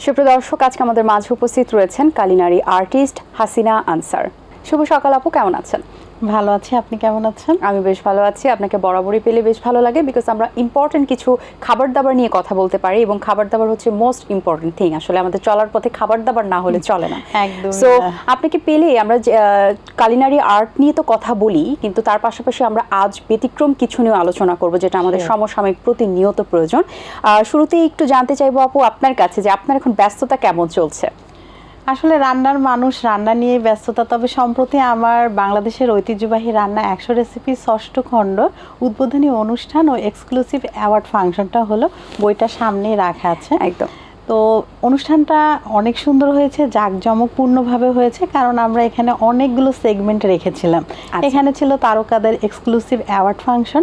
সুপ্রিয় দর্শক, আজকে আমাদের মাঝে উপস্থিত রয়েছেন কালিনারি আর্টিস্ট হাসিনা আনসার। শুভ সকাল আপু, কেমন আছেন? ভালো আছি, আপনি কেমন আছেন? আমি বেশ ভালো আছি। আপনাকে বরাবরই পেলে বেশ ভালো লাগে, বিকজ আমরা ইম্পর্টেন্ট কিছু খাবার দাবার নিয়ে কথা বলতে পারি, এবং খাবার দাবার হচ্ছে মোস্ট ইম্পর্টেন্ট থিং। আসলে আমাদের চলার পথে খাবার দাবার না হলে চলে না। একদম। সো আপনাকে পেলে আমরা কালিনারি আর্ট নিয়ে তো কথা বলি, কিন্তু তার পাশাপাশি আমরা আজ ব্যতিক্রম কিছু নিয়ে আলোচনা করব, যেটা আমাদের সমসাময়িক প্রতিনিয়ত প্রয়োজন। শুরুতেই একটু জানতে চাইবো আপু আপনার কাছে যে আপনার এখন ব্যস্ততা কেমন চলছে? আসলে রান্নার মানুষ, রান্না নিয়ে ব্যস্ততা। তবে সম্প্রতি আমার বাংলাদেশের ঐতিহ্যবাহী রান্না 100 রেসিপি ষষ্ঠ খণ্ড উদ্বোধনী অনুষ্ঠান ও এক্সক্লুসিভ অ্যাওয়ার্ড ফাংশনটা হলো, বইটা সামনেই রাখা আছে। একদম। তো অনুষ্ঠানটা অনেক সুন্দর হয়েছে, জাঁকজমকপূর্ণভাবে হয়েছে, কারণ আমরা এখানে অনেকগুলো সেগমেন্ট রেখেছিলাম। এখানে ছিল তারকাদের এক্সক্লুসিভ অ্যাওয়ার্ড ফাংশন,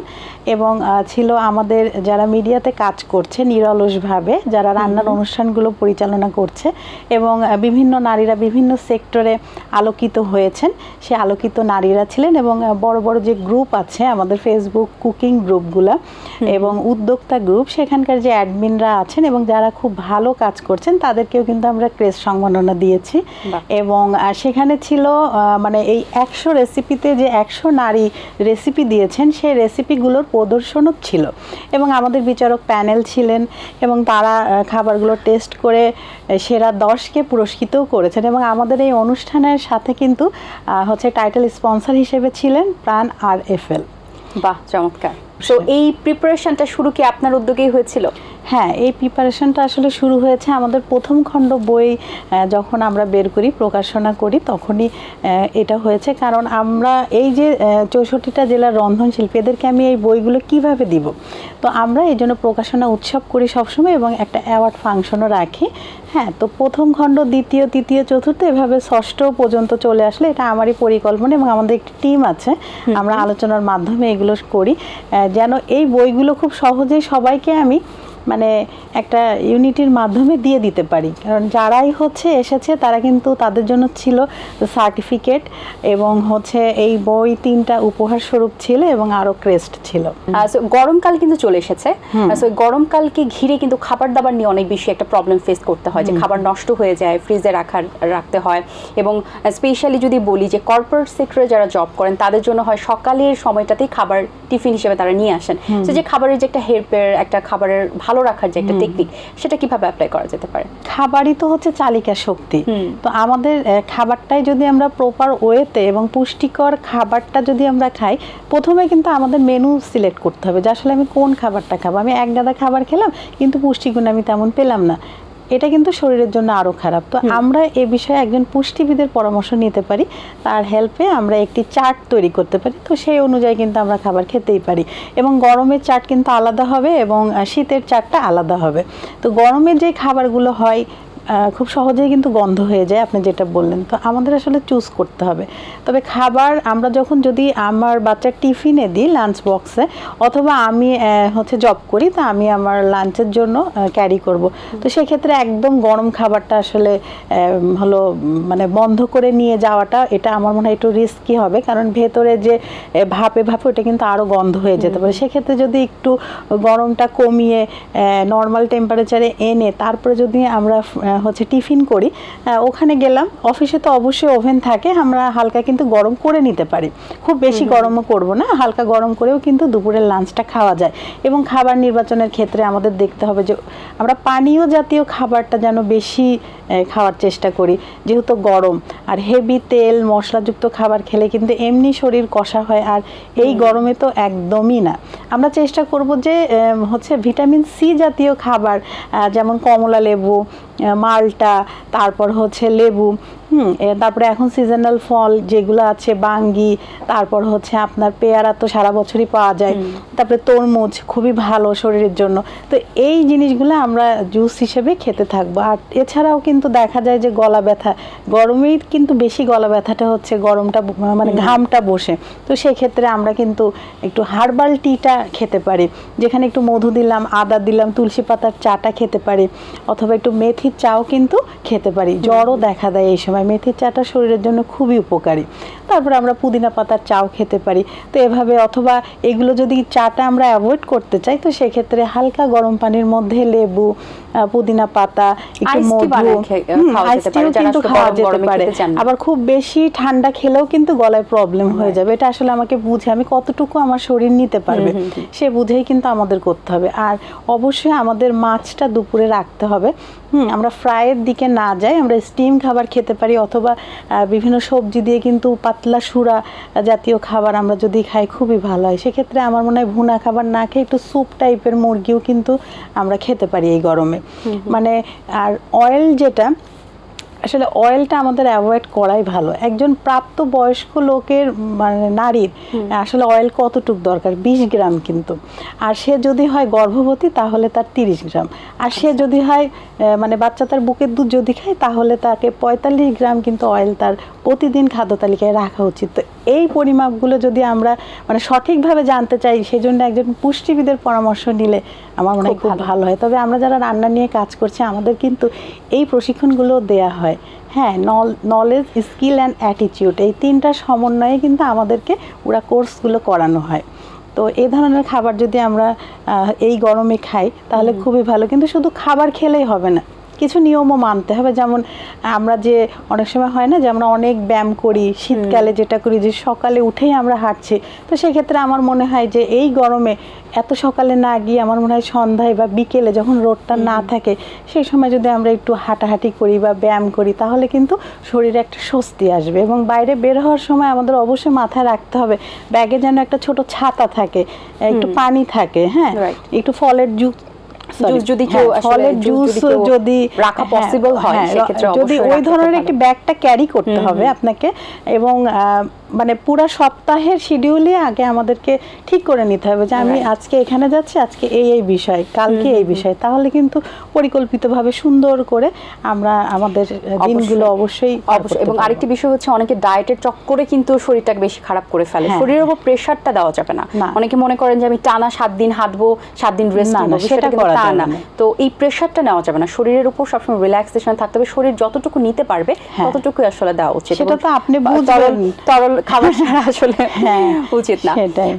এবং ছিল আমাদের যারা মিডিয়াতে কাজ করছে নিরলসভাবে, যারা রান্নার অনুষ্ঠানগুলো পরিচালনা করছে, এবং বিভিন্ন নারীরা বিভিন্ন সেক্টরে আলোকিত হয়েছেন, সে আলোকিত নারীরা ছিলেন। এবং বড় বড় যে গ্রুপ আছে আমাদের ফেসবুক কুকিং গ্রুপগুলো এবং উদ্যোক্তা গ্রুপ, সেখানকার যে অ্যাডমিনরা আছেন এবং যারা খুব ভালো কাজ করছেন তাদেরকেও কিন্তু আমরা ক্রেস্ট সম্মাননা দিয়েছি। এবং সেখানে ছিল মানে এই 100 রেসিপিতে যে 100 নারী রেসিপি দিয়েছেন, সেই রেসিপিগুলোর প্রদর্শনও ছিল, এবং আমাদের বিচারক প্যানেল ছিলেন, এবং তারা খাবারগুলো টেস্ট করে সেরা 10কে পুরস্কৃতও করেছেন। এবং আমাদের এই অনুষ্ঠানের সাথে কিন্তু হচ্ছে টাইটেল স্পন্সর হিসেবে ছিলেন প্রাণ RFL। বাহ, চমৎকার। তো এই প্রিপারেশনটা শুরু কি আপনার উদ্যোগেই হয়েছিল? হ্যাঁ, এই প্রিপারেশনটা আসলে শুরু হয়েছে আমাদের প্রথম খণ্ড বই যখন আমরা বের করি, প্রকাশনা করি, তখনই এটা হয়েছে। কারণ আমরা এই যে 64টা জেলার রন্ধনশিল্পী, এদেরকে আমি এই বইগুলো কিভাবে দিব, তো আমরা এই জন্য প্রকাশনা উৎসব করি সবসময়, এবং একটা অ্যাওয়ার্ড ফাংশনও রাখি। হ্যাঁ, তো প্রথম খণ্ড, দ্বিতীয়, তৃতীয়, চতুর্থ, এভাবে ষষ্ঠ পর্যন্ত চলে আসলে এটা আমারই পরিকল্পনা, এবং আমাদের একটি টিম আছে, আমরা আলোচনার মাধ্যমে এগুলো করি, যেন এই বইগুলো খুব সহজেই সবাইকে আমি মানে একটা ইউনিটির মাধ্যমে দিয়ে দিতে পারি। কারণ যারাই হচ্ছে এসেছে তারা কিন্তু তাদের জন্য ছিল সার্টিফিকেট, এবং হচ্ছে এই বই 3টা উপহার স্বরূপ ছিল, এবং আরো ক্রেস্ট ছিল। গরমকাল কিন্তু চলে এসেছে, গরমকালকে ঘিরে কিন্তু খাবার দাবার নিয়ে অনেক বেশি একটা প্রবলেম ফেস করতে হয়, যে খাবার নষ্ট হয়ে যায়, ফ্রিজে রাখতে হয়। এবং স্পেশালি যদি বলি যে কর্পোরেট সেক্টরে যারা জব করেন তাদের জন্য হয় সকালের সময়টাতেই খাবার টিফিন হিসেবে তারা নিয়ে আসেন। তো যে খাবারের যে একটা হেল্পের, একটা খাবারের ভালো রাখার যে একটা টেকনিক, সেটা কিভাবে অ্যাপ্লাই করা যেতে পারে? খাবারই তো হচ্ছে চালিকা শক্তি। তো আমাদের খাবারটাই যদি আমরা প্রপার ওয়েতে এবং পুষ্টিকর খাবারটা যদি আমরা খাই, প্রথমে কিন্তু আমাদের মেনু সিলেক্ট করতে হবে যে আসলে আমি কোন খাবারটা খাবো। আমি এক গাদা খাবার খেলাম কিন্তু পুষ্টিগুণ আমি তেমন পেলাম না, এটা কিন্তু শরীরের জন্য আরও খারাপ। তো আমরা এ বিষয়ে একজন পুষ্টিবিদের পরামর্শ নিতে পারি, তার হেল্পে আমরা একটি চার্ট তৈরি করতে পারি। তো সেই অনুযায়ী কিন্তু আমরা খাবার খেতেই পারি, এবং গরমের চার্ট কিন্তু আলাদা হবে এবং শীতের চার্টটা আলাদা হবে। তো গরমের যে খাবারগুলো হয় খুব সহজেই কিন্তু গন্ধ হয়ে যায়, আপনি যেটা বললেন, তো আমাদের আসলে চুজ করতে হবে। তবে খাবার আমরা যখন যদি আমার বাচ্চার টিফিনে দিই, লাঞ্চ বক্সে, অথবা আমি হচ্ছে জব করি, তো আমি আমার লাঞ্চের জন্য ক্যারি করব, তো সেক্ষেত্রে একদম গরম খাবারটা আসলে হলো মানে বন্ধ করে নিয়ে যাওয়াটা, এটা আমার মনে হয় একটু রিস্কি হবে, কারণ ভেতরে যে ভাপে ওটা কিন্তু আরও গন্ধ হয়ে যেতে পারে। সেক্ষেত্রে যদি একটু গরমটা কমিয়ে নর্মাল টেম্পারেচারে এনে তারপরে যদি আমরা হচ্ছে টিফিন করি, ওখানে গেলাম, অফিসে তো অবশ্যই ওভেন থাকে, আমরা হালকা কিন্তু গরম করে নিতে পারি, খুব বেশি গরমও করব না, হালকা গরম করেও কিন্তু দুপুরের লাঞ্চটা খাওয়া যায়। এবং খাবার নির্বাচনের ক্ষেত্রে আমাদের দেখতে হবে যে আমরা পানীয় জাতীয় খাবারটা যেন বেশি খাওয়ার চেষ্টা করি, যেহেতু গরম, আর হেভি তেল মশলাযুক্ত খাবার খেলে কিন্তু এমনি শরীর কষা হয়, আর এই গরমে তো একদমই না। আমরা চেষ্টা করব যে হচ্ছে ভিটামিন সি জাতীয় খাবার, যেমন কমলা লেবু, মালটা, তারপর হচ্ছে লেবু, তারপরে এখন সিজনাল ফল যেগুলো আছে, বাঙ্গি, তারপর হচ্ছে আপনার পেয়ারা তো সারা বছরই পাওয়া যায়, তারপরে তরমুজ খুবই ভালো শরীরের জন্য। তো এই জিনিসগুলো আমরা জুস হিসেবে খেতে থাকবো। আর এছাড়াও কিন্তু দেখা যায় যে গলা ব্যথা, গরমেই কিন্তু বেশি গলা ব্যথাটা হচ্ছে গরমটা মানে ঘামটা বসে, তো সেক্ষেত্রে আমরা কিন্তু একটু হার্বাল টিটা খেতে পারি, যেখানে একটু মধু দিলাম, আদা দিলাম, তুলসী পাতার চাটা খেতে পারি, অথবা একটু মেথির চাও কিন্তু খেতে পারি। জ্বরও দেখা দেয় এই সময়, হয়। মেথির চাটা শরীরের জন্য খুবই উপকারী। তারপরে আমরা পুদিনা পাতার চাও খেতে পারি। তো এভাবে, অথবা এগুলো যদি চাটা আমরা অ্যাভয়েড করতে চাই, তো সেক্ষেত্রে হালকা গরম পানির মধ্যে লেবু, পুদিনা পাতা, একটু মধু, আইস টিও কিন্তু খাওয়া যেতে পারে। আবার খুব বেশি ঠান্ডা খেলেও কিন্তু গলায় প্রবলেম হয়ে যাবে। এটা আসলে আমাকে বুঝে, আমি কতটুকু আমার শরীর নিতে পারবে সে বুঝেই কিন্তু আমাদের করতে হবে। আর অবশ্যই আমাদের মাছটা দুপুরে রাখতে হবে। আমরা ফ্রাইয়ের দিকে না যাই, আমরা স্টিম খাবার খেতে পারি, অথবা বিভিন্ন সবজি দিয়ে কিন্তু পাতলা সুরা জাতীয় খাবার আমরা যদি খাই খুবই ভালো হয়। সেক্ষেত্রে আমার মনে হয় ভুনা খাবার না খেয়ে একটু স্যুপ টাইপের মুরগিও কিন্তু আমরা খেতে পারি এই গরমে। মানে আর অয়েল যেটা, আসলে অয়েলটা আমাদের অ্যাভয়েড করাই ভালো। একজন প্রাপ্ত বয়স্ক লোকের মানে নারীর আসলে অয়েল কতটুক দরকার, 20 গ্রাম কিন্তু। আর সে যদি হয় গর্ভবতী তাহলে তার 30 গ্রাম। আর সে যদি হয় মানে বাচ্চা তার বুকের দুধ যদি খায় তাহলে তাকে 45 গ্রাম কিন্তু অয়েল তার প্রতিদিন খাদ্য তালিকায় রাখা উচিত। তো এই পরিমাপগুলো যদি আমরা মানে সঠিকভাবে জানতে চাই, সেজন্য একজন পুষ্টিবিদের পরামর্শ নিলে আমার মনে হয় খুব ভালো হয়। তবে আমরা যারা রান্না নিয়ে কাজ করছি আমাদের কিন্তু এই প্রশিক্ষণগুলো দেয়া হয়। হ্যাঁ, নলেজ, স্কিল অ্যান্ড অ্যাটিটিউড, এই তিনটা সমন্বয়ে কিন্তু আমাদেরকে পুরো কোর্সগুলো করানো হয়। তো এই ধরনের খাবার যদি আমরা এই গরমে খাই তাহলে খুবই ভালো। কিন্তু শুধু খাবার খেলেই হবে না, কিছু নিয়মও মানতে হবে। যেমন আমরা যে অনেক সময় হয় না যে আমরা অনেক ব্যায়াম করি, শীতকালে যেটা করি যে সকালে উঠেই আমরা হাঁটছি, তো সেক্ষেত্রে আমার মনে হয় যে এই গরমে এত সকালে না গিয়ে আমার মনে হয় সন্ধ্যায় বা বিকেলে যখন রোদটা না থাকে সেই সময় যদি আমরা একটু হাঁটাহাঁটি করি বা ব্যায়াম করি তাহলে কিন্তু শরীরে একটা স্বস্তি আসবে। এবং বাইরে বের হওয়ার সময় আমাদের অবশ্যই মাথায় রাখতে হবে ব্যাগে যেন একটা ছোট ছাতা থাকে, একটু পানি থাকে, হ্যাঁ, একটু ফলের জুস যদি রাখা পসিবল হয় সেক্ষেত্রে যদি ওই ধরনের একটি ব্যাগটা ক্যারি করতে হবে আপনাকে। এবং মানে পুরো সপ্তাহের শিডিউলে আগে আমাদেরকে ঠিক করে নিতে হবে যে আমি আজকে এখানে যাচ্ছি, আজকে এই বিষয়, কালকে এই বিষয়। তাহলে কিন্তু পরিকল্পিতভাবে সুন্দর করে আমরা আমাদের দিনগুলো অবশ্যই। এবং আরেকটি বিষয় হচ্ছে অনেকে ডায়েটের চক্করে কিন্তু শরীরটাকে বেশি খারাপ করে ফেলে। শরীরের উপর প্রেশারটা দেওয়া যাবে না। অনেকে মনে করেন যে আমি টানা 7 দিন হাঁটবো, 7 দিন রেস্ট নেব, সেটা করা যাবে না। তো এই প্রেশারটা নেওয়া যাবে না, শরীরের উপর সবসময় রিল্যাক্সেশন থাকতে হবে। শরীর যতটুকু নিতে পারবে ততটুকুই আসলে দেওয়া উচিত। সেটা তো আপনি বুঝবেন, তরল খাবার ছাড়া আসলে উচিত না।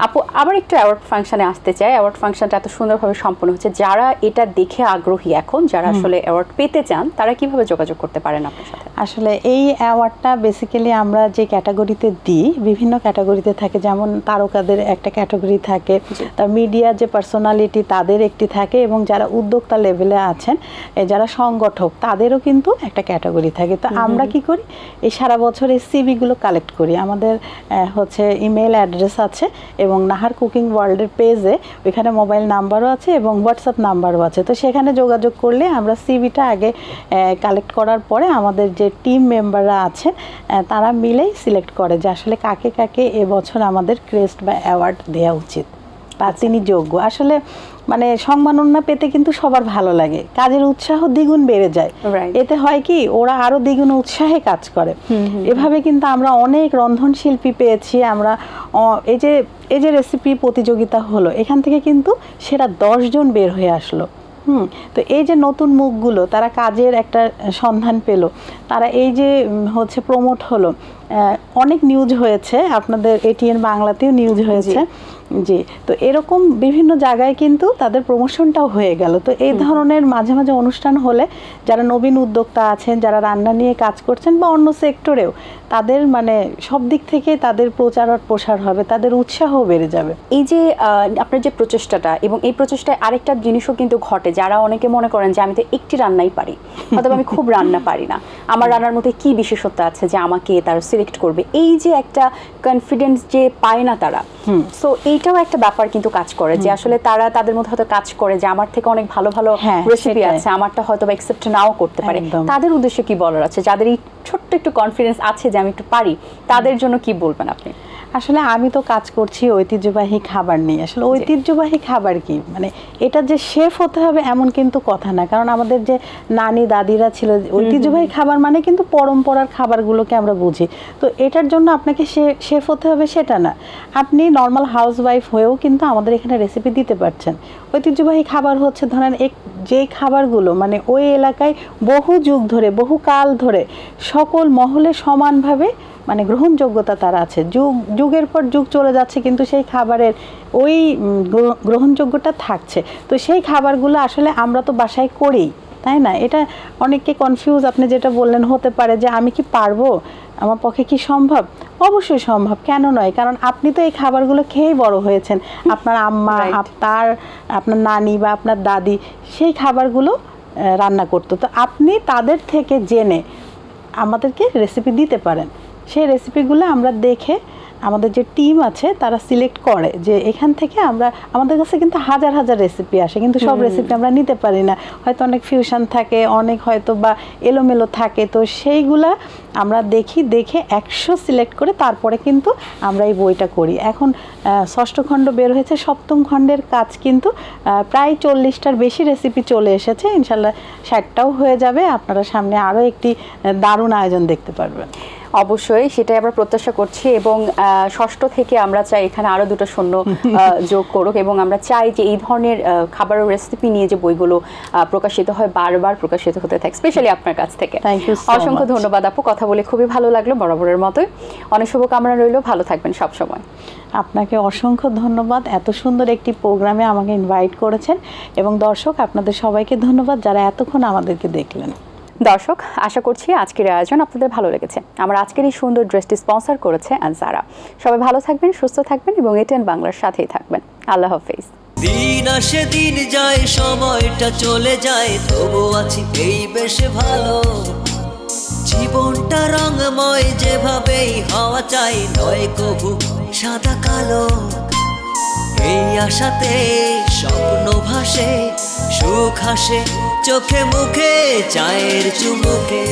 আপু আবার একটু অ্যাওয়ার্ড ফাংশনে আসতে চাই। অ্যাওয়ার্ড ফাংশনটা এত সুন্দরভাবে সম্পন্ন হচ্ছে, যারা এটা দেখে আগ্রহী এখন, যারা আসলে অ্যাওয়ার্ড পেতে চান তারা কিভাবে যোগাযোগ করতে পারেন আপনার সাথে? আসলে এই অ্যাওয়ার্ডটা বেসিক্যালি আমরা যে ক্যাটাগরিতে দিই, বিভিন্ন ক্যাটাগরিতে থাকে। যেমন তারকাদের একটা ক্যাটাগরি থাকে, তার মিডিয়া যে পার্সোনালিটি তাদের একটি থাকে, এবং যারা উদ্যোক্তা লেভেলে আছেন, যারা সংগঠক তাদেরও কিন্তু একটা ক্যাটাগরি থাকে। তো আমরা কি করি, এই সারা বছর এই সিভিগুলো কালেক্ট করি। আমাদের হচ্ছে ইমেল অ্যাড্রেস আছে এবং নাহার কুকিং ওয়ার্ল্ডের পেজে ওইখানে মোবাইল নাম্বারও আছে এবং হোয়াটসঅ্যাপ নাম্বারও আছে। তো সেখানে যোগাযোগ করলে আমরা সিভিটা আগে কালেক্ট করার পরে আমাদের যে টিম মেম্বাররা আছেন তারা মিলেই সিলেক্ট করে যে আসলে কাকে কাকে এবছর আমাদের ক্রেস্ট বা অ্যাওয়ার্ড দেওয়া উচিত বা তিনি যোগ্য। আসলে মানে সম্মাননা পেতে কিন্তু সবার ভালো লাগে, কাজের উৎসাহ দ্বিগুণ বেড়ে যায়। এতে হয় কি, ওরা আরো দ্বিগুণ উৎসাহে কাজ করে। এভাবে কিন্তু আমরা অনেক রন্ধনশিল্পী পেয়েছি। আমরা এই যে রেসিপি প্রতিযোগিতা হলো, এখান থেকে কিন্তু সেরা 10 জন বের হয়ে আসলো। তো এই যে নতুন মুখগুলো তারা কাজের একটা সন্ধান পেল, তারা এই যে হচ্ছে প্রমোট হলো, অনেক নিউজ হয়েছে, আপনাদের এটিএন বাংলাতেও নিউজ হয়েছে। জি, তো এরকম বিভিন্ন জায়গায় কিন্তু তাদের প্রমোশনটাও হয়ে গেল। তো এই ধরনের মাঝে মাঝে অনুষ্ঠান হলে যারা নবীন উদ্যোক্তা আছেন, যারা রান্না নিয়ে কাজ করছেন বা অন্য সেক্টরেও, তাদের মানে সব দিক থেকে তাদের প্রচার আর প্রসার হবে, তাদের উৎসাহ বেড়ে যাবে। এই যে আপনার যে প্রচেষ্টাটা, এবং এই প্রচেষ্টায় আরেকটা জিনিসও কিন্তু ঘটে, যারা অনেকে মনে করেন যে আমি তো একটি রান্নাই পারি, অথবা আমি খুব রান্না পারি না, আমার রান্নার মধ্যে কি বিশেষত্ব আছে যে আমাকে তারা সিলেক্ট করবে, এই যে একটা কনফিডেন্স যে পায় না তারা। সো এইটাও একটা ব্যাপার কিন্তু কাজ করে যে আসলে তারা তাদের মধ্যে হয়তো কাজ করে যে আমার থেকে অনেক ভালো ভালো রেসিপি আছে, আমারটা হয়তো বা অ্যাকসেপ্ট নাও করতে পারে। তাদের উদ্দেশ্যে কি বলার আছে, যাদের এই ছোট্ট একটু কনফিডেন্স আছে যে আমি একটু পারি, তাদের জন্য কি বলবেন আপনি? আসলে আমি তো কাজ করছি ঐতিহ্যবাহী খাবার নিয়ে। আসলে ঐতিহ্যবাহী খাবার কি, মানে এটা যে শেফ হতে হবে এমন কিন্তু কথা না। কারণ আমাদের যে নানি দাদিরা ছিল, ঐতিহ্যবাহী খাবার মানে কিন্তু পরম্পরার খাবারগুলোকে আমরা বুঝি। তো এটার জন্য আপনাকে শেফ হতে হবে সেটা না, আপনি নর্মাল হাউসওয়াইফ হয়েও কিন্তু আমাদের এখানে রেসিপি দিতে পারছেন। ঐতিহ্যবাহী খাবার হচ্ছে ধরেন যে খাবারগুলো মানে ওই এলাকায় বহু যুগ ধরে বহু কাল ধরে সকল মহলে সমানভাবে মানে গ্রহণযোগ্যতা তার আছে, যুগের পর যুগ চলে যাচ্ছে কিন্তু সেই খাবারের ওই গ্রহণযোগ্যতা থাকছে। তো সেই খাবারগুলো আসলে আমরা তো বাসায় করি, তাই না? এটা অনেককে কনফিউজ, আপনি যেটা বললেন হতে পারে যে আমি কি পারবো, আমার পক্ষে কি সম্ভব? অবশ্যই সম্ভব, কেন নয়? কারণ আপনি তো এই খাবারগুলো খেয়েই বড় হয়েছেন। আপনার আম্মা, আপনার নানি বা আপনার দাদি সেই খাবারগুলো রান্না করতো, তো আপনি তাদের থেকে জেনে আমাদেরকে রেসিপি দিতে পারেন। সেই রেসিপিগুলো আমরা দেখে আমাদের যে টিম আছে তারা সিলেক্ট করে যে এখান থেকে আমাদের কাছে কিন্তু হাজার হাজার রেসিপি আসে, কিন্তু সব রেসিপি আমরা নিতে পারি না, হয়তো অনেক ফিউশন থাকে, অনেক হয়তো বা এলোমেলো থাকে। তো সেইগুলা আমরা দেখে 100 সিলেক্ট করে তারপরে কিন্তু আমরা এই বইটা করি। এখন 6ষ্ঠ খণ্ড বের হয়েছে, 7ম খণ্ডের কাজ কিন্তু প্রায় 40টার বেশি রেসিপি চলে এসেছে, ইনশাল্লাহ 60টাও হয়ে যাবে। আপনারা সামনে আরও একটি দারুণ আয়োজন দেখতে পারবেন। অবশ্যই সেটাই আমরা প্রত্যাশা করছি, এবং 6ষ্ঠ থেকে আমরা চাই এখানে আরো 2টো শূন্য যোগ করুক, এবং আমরা চাই যে এই ধরনের খাবারের রেসিপি নিয়ে যে বইগুলো প্রকাশিত হয় বারবার প্রকাশিত হতে থাকে, স্পেশালি আপনার কাছ থেকে। অসংখ্য ধন্যবাদ আপু, কথা বলে খুবই ভালো লাগলো, বরাবরের মতোই। অনেক শুভকামনা রইল, ভালো থাকবেন সব সময়। আপনাকে অসংখ্য ধন্যবাদ, এত সুন্দর একটি প্রোগ্রামে আমাকে ইনভাইট করেছেন, এবং দর্শক আপনাদের সবাইকে ধন্যবাদ যারা এতক্ষণ আমাদেরকে দেখলেন। দর্শক, আশা করছি আজকের আয়োজন আপনাদের ভালো লেগেছে। আমার আজকের এই সুন্দর ড্রেসটি স্পন্সর করেছে আনজারা। সবাই ভালো থাকবেন, সুস্থ থাকবেন, এবং এটিএন বাংলার সাথেই থাকবেন। আল্লাহ হাফেজ। দিন আসে দিন যায়, সময়টা চলে যায়, তবু আছি এই বেশ ভালো। জীবনটা রঙময়, যেভাবেই হওয়া চাই, নয় কবু সাদা কালো। এই আশাতে স্বপ্ন ভাসে, সুখ হাসে চোখে মুখে, চায়ের চুমুকে।